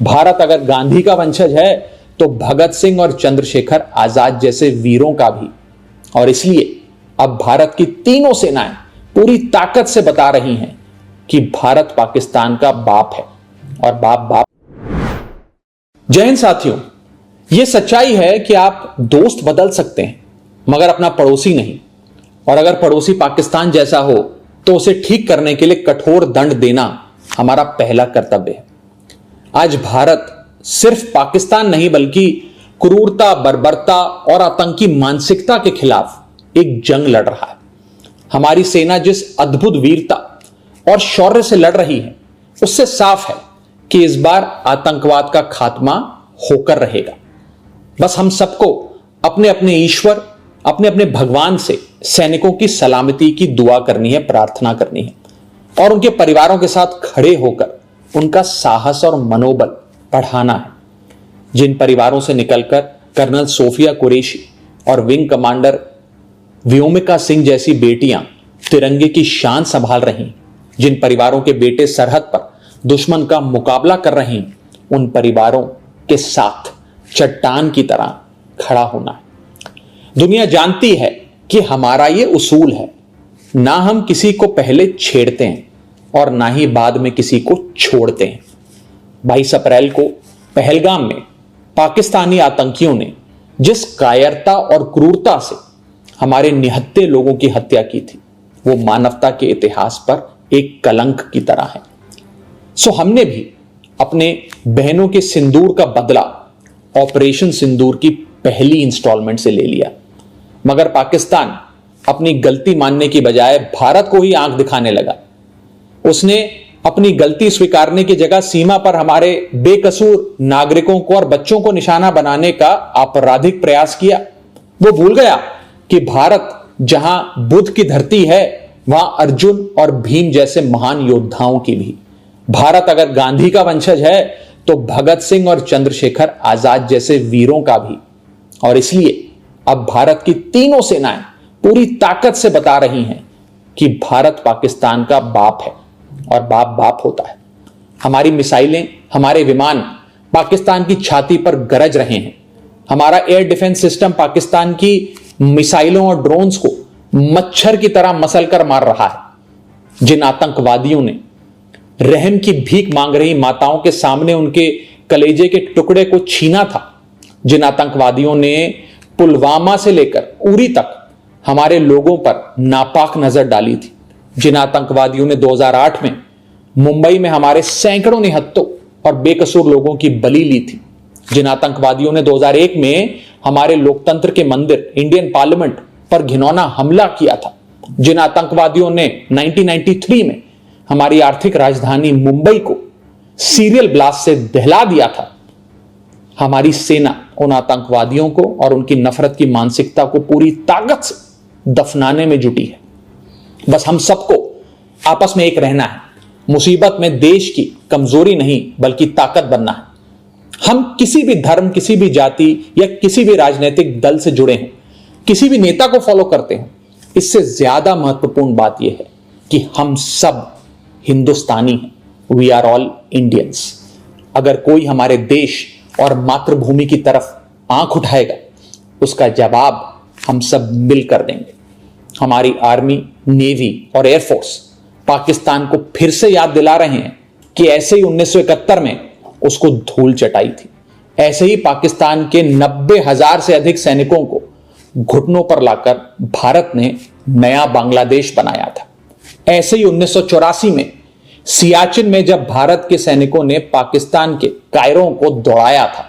भारत अगर गांधी का वंशज है तो भगत सिंह और चंद्रशेखर आजाद जैसे वीरों का भी। और इसलिए अब भारत की तीनों सेनाएं पूरी ताकत से बता रही हैं कि भारत पाकिस्तान का बाप है और बाप बाप। जय हिंद साथियों, यह सच्चाई है कि आप दोस्त बदल सकते हैं मगर अपना पड़ोसी नहीं। और अगर पड़ोसी पाकिस्तान जैसा हो तो उसे ठीक करने के लिए कठोर दंड देना हमारा पहला कर्तव्य है। आज भारत सिर्फ पाकिस्तान नहीं बल्कि क्रूरता, बर्बरता और आतंकी मानसिकता के खिलाफ एक जंग लड़ रहा है। हमारी सेना जिस अद्भुत वीरता और शौर्य से लड़ रही है उससे साफ है कि इस बार आतंकवाद का खात्मा होकर रहेगा। बस हम सबको अपने अपने ईश्वर, अपने अपने भगवान से सैनिकों की सलामती की दुआ करनी है, प्रार्थना करनी है और उनके परिवारों के साथ खड़े होकर उनका साहस और मनोबल बढ़ाना है। जिन परिवारों से निकलकर कर्नल सोफिया कुरैशी और विंग कमांडर व्योमिका सिंह जैसी बेटियां तिरंगे की शान संभाल रही, जिन परिवारों के बेटे सरहद पर दुश्मन का मुकाबला कर रहे हैं, उन परिवारों के साथ चट्टान की तरह खड़ा होना है। दुनिया जानती है कि हमारा यह उसूल है, ना हम किसी को पहले छेड़ते हैं और ना ही बाद में किसी को छोड़ते हैं। 22 अप्रैल को पहलगाम में पाकिस्तानी आतंकियों ने जिस कायरता और क्रूरता से हमारे निहत्थे लोगों की हत्या की थी वो मानवता के इतिहास पर एक कलंक की तरह है। सो हमने भी अपने बहनों के सिंदूर का बदला ऑपरेशन सिंदूर की पहली इंस्टॉलमेंट से ले लिया। मगर पाकिस्तान अपनी गलती मानने की बजाय भारत को ही आंख दिखाने लगा। उसने अपनी गलती स्वीकारने की जगह सीमा पर हमारे बेकसूर नागरिकों को और बच्चों को निशाना बनाने का आपराधिक प्रयास किया। वो भूल गया कि भारत जहां बुद्ध की धरती है वहां अर्जुन और भीम जैसे महान योद्धाओं की भी। भारत अगर गांधी का वंशज है तो भगत सिंह और चंद्रशेखर आजाद जैसे वीरों का भी। और इसलिए अब भारत की तीनों सेनाएं पूरी ताकत से बता रही हैं कि भारत पाकिस्तान का बाप है और बाप बाप होता है। हमारी मिसाइलें, हमारे विमान पाकिस्तान की छाती पर गरज रहे हैं। हमारा एयर डिफेंस सिस्टम पाकिस्तान की मिसाइलों और ड्रोन्स को मच्छर की तरह मसल कर मार रहा है। जिन आतंकवादियों ने रहम की भीख मांग रही माताओं के सामने उनके कलेजे के टुकड़े को छीना था, जिन आतंकवादियों ने पुलवामा से लेकर उरी तक हमारे लोगों पर नापाक नजर डाली थी, जिन आतंकवादियों ने 2008 में मुंबई में हमारे सैकड़ों निहत्थों और बेकसूर लोगों की बलि ली थी, जिन आतंकवादियों ने 2001 में हमारे लोकतंत्र के मंदिर इंडियन पार्लियामेंट पर घिनौना हमला किया था, जिन आतंकवादियों ने 1993 में हमारी आर्थिक राजधानी मुंबई को सीरियल ब्लास्ट से दहला दिया था, हमारी सेना उन आतंकवादियों को और उनकी नफरत की मानसिकता को पूरी ताकत से दफनाने में जुटी है। बस हम सबको आपस में एक रहना है। मुसीबत में देश की कमजोरी नहीं बल्कि ताकत बनना है। हम किसी भी धर्म, किसी भी जाति या किसी भी राजनीतिक दल से जुड़े हैं, किसी भी नेता को फॉलो करते हैं, इससे ज्यादा महत्वपूर्ण बात यह है कि हम सब हिंदुस्तानी हैं। We are all Indians. अगर कोई हमारे देश और मातृभूमि की तरफ आंख उठाएगा उसका जवाब हम सब मिलकर देंगे। हमारी आर्मी, नेवी और एयरफोर्स पाकिस्तान को फिर से याद दिला रहे हैं कि ऐसे ही 1971 में उसको धूल चटाई थी, ऐसे ही पाकिस्तान के 90,000 से अधिक सैनिकों को घुटनों पर लाकर भारत ने नया बांग्लादेश बनाया था, ऐसे ही 1984 में सियाचिन में जब भारत के सैनिकों ने पाकिस्तान के कायरों को दौड़ाया था,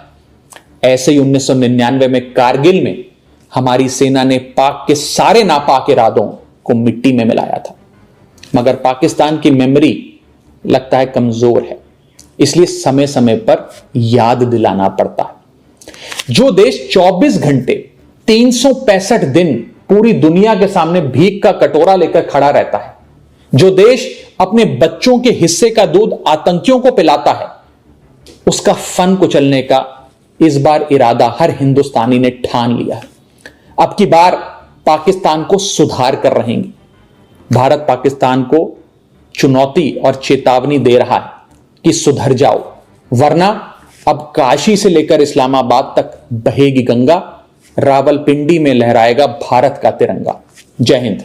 ऐसे ही 1999 में कारगिल में हमारी सेना ने पाक के सारे नापाक इरादों को मिट्टी में मिलाया था। मगर पाकिस्तान की मेमोरी लगता है कमजोर है, इसलिए समय समय पर याद दिलाना पड़ता है। जो देश 24 घंटे 365 दिन पूरी दुनिया के सामने भीख का कटोरा लेकर खड़ा रहता है, जो देश अपने बच्चों के हिस्से का दूध आतंकियों को पिलाता है, उसका फन कुचलने का इस बार इरादा हर हिंदुस्तानी ने ठान लिया है। अब की बार पाकिस्तान को सुधार कर रहेंगे। भारत पाकिस्तान को चुनौती और चेतावनी दे रहा है कि सुधर जाओ, वरना अब काशी से लेकर इस्लामाबाद तक बहेगी गंगा, रावलपिंडी में लहराएगा भारत का तिरंगा। जय हिंद।